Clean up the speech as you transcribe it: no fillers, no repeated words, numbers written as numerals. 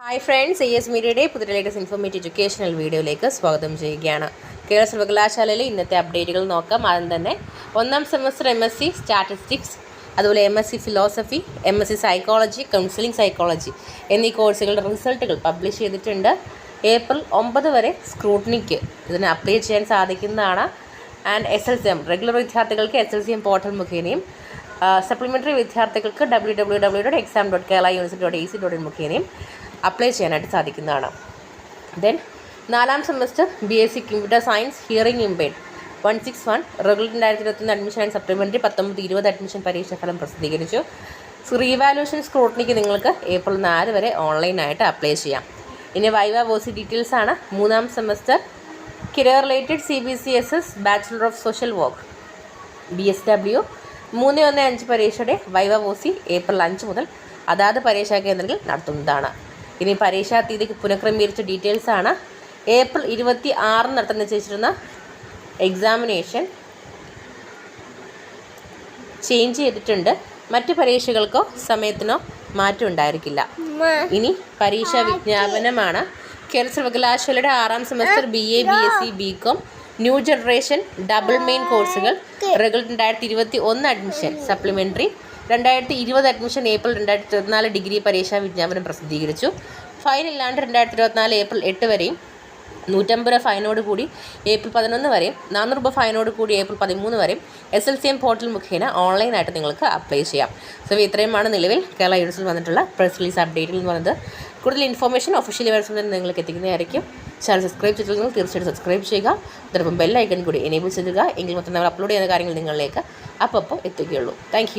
Hi friends, S മീഡിയയുടെ പുതിയ latest informative educational വീഡിയോയിലേക്ക് സ്വാഗതം ചെയ്യുകയാണ്. കേരള സർവകലാശാലയിലെ ഇന്നത്തെ അപ്ഡേറ്റുകൾ നോക്കാം. ആദ്യം തന്നെ ഒന്നാം സെമസ്റ്റർ MSc സ്റ്റാറ്റിസ്റ്റിക്സ്, അതുപോലെ MSc philosophy, MSc psychology, counselling psychology എന്നീ കോഴ്സുകളുടെ റിസൾട്ടുകൾ പബ്ലിഷ് ചെയ്തിട്ടുണ്ട്. ഏപ്രിൽ 9 വരെ സ്ക്രൂട്ടിനിക്ക് ഇതിന് അപ്ലൈ ചെയ്യാൻ സാധിക്കുന്നതാണ്. ആൻഡ് SLCM റെഗുലർ വിദ്യാർത്ഥികൾക്ക് SLCM പോർട്ടൽ മുഖേനയും സപ്ലിമെൻ്ററി വിദ്യാർത്ഥികൾക്ക് www.exam.keralauniversity.ac.in മുഖേനയും അപ്ലൈ ചെയ്യാനായിട്ട് സാധിക്കുന്നതാണ്. ദെൻ നാലാം semester BSc computer science hearing impaired 161 regular 2021 admission and supplementary 19-20 admission പരീക്ഷാഫലം പ്രസിദ്ധീകരിച്ചു. റീവാലുവേഷൻ സ്ക്രൂട്ടിനിക്ക് നിങ്ങൾക്ക് ഏപ്രിൽ 4 വരെ ഓൺലൈനായിട്ട് അപ്ലൈ ചെയ്യാം. ഇനി വൈവ വോസി ഡീറ്റെയിൽസ് ആണ്. മൂന്നാം semester career related CBCSS bachelor of social work BSW 3-1-5 പരീക്ഷയുടെ വൈവ വോസി ഏപ്രിൽ 5 മുതൽ അതാത് പരീക്ഷാ കേന്ദ്രങ്ങളിൽ നടത്തുന്നതാണ്. ഇനി പരീക്ഷാ തീയതി പുനഃക്രമീകരിച്ച ഡീറ്റെയിൽസ് ആണ്. ഏപ്രിൽ 26 നടത്താൻ നിശ്ചയിച്ചിരുന്ന എക്സാമിനേഷൻ ചേഞ്ച് ചെയ്തിട്ടുണ്ട്. മറ്റ് പരീക്ഷകൾക്കോ സമയത്തിനോ മാറ്റം ഉണ്ടായിരിക്കില്ല. ഇനി പരീക്ഷാ വിജ്ഞാപനമാണ്. കേരള സർവകലാശാലയുടെ 6ാം semester BA BSc BCom new generation double main കോഴ്സുകൾ regular 2021 admission supplementary 2020 admission April 2024 degree പരീക്ഷാ വിജ്ഞാപനം പ്രസിദ്ധീകരിച്ചു. ഫൈൻ ഇല്ലാണ്ട് 2024 ഏപ്രിൽ 8 വരെയും 150 രൂപ ഫൈനോട് കൂടി ഏപ്രിൽ 11 വരെയും 400 രൂപ ഫൈനോട് കൂടി ഏപ്രിൽ 13 വരെയും SLCM പോർട്ടൽ മുഖേന ഓൺലൈനായിട്ട് നിങ്ങൾക്ക് അപ്ലൈ ചെയ്യാം. സോ ഇത്രയുമാണ് നിലവിൽ കേരള യൂണിവേഴ്സിറ്റിയിൽ വന്നിട്ടുള്ള പ്രസ് റിലീസ് അപ്ഡേറ്റിൽ എന്ന് പറയുന്നത്. കൂടുതൽ ഇൻഫോർമേഷൻ ഒഫീഷ്യലി വെബ്സൈറ്റിൽ നിങ്ങൾക്ക് എത്തിക്കുന്നതായിരിക്കും. ചാനൽ സബ്സ്ക്രൈബ് ചെയ്തിട്ടുണ്ടെങ്കിൽ തീർച്ചയായിട്ടും സബ്സ്ക്രൈബ് ചെയ്യുക. അതോടൊപ്പം ബെൽ ഐക്കൺ കൂടി എനേബിൾ ചെയ്യുക. എങ്കിൽ മൊത്തം നമ്മൾ അപ്ലോഡ് ചെയ്യുന്ന കാര്യങ്ങൾ നിങ്ങളിലേക്ക് അപ്പോൾ എത്തുകയുള്ളൂ. താങ്ക്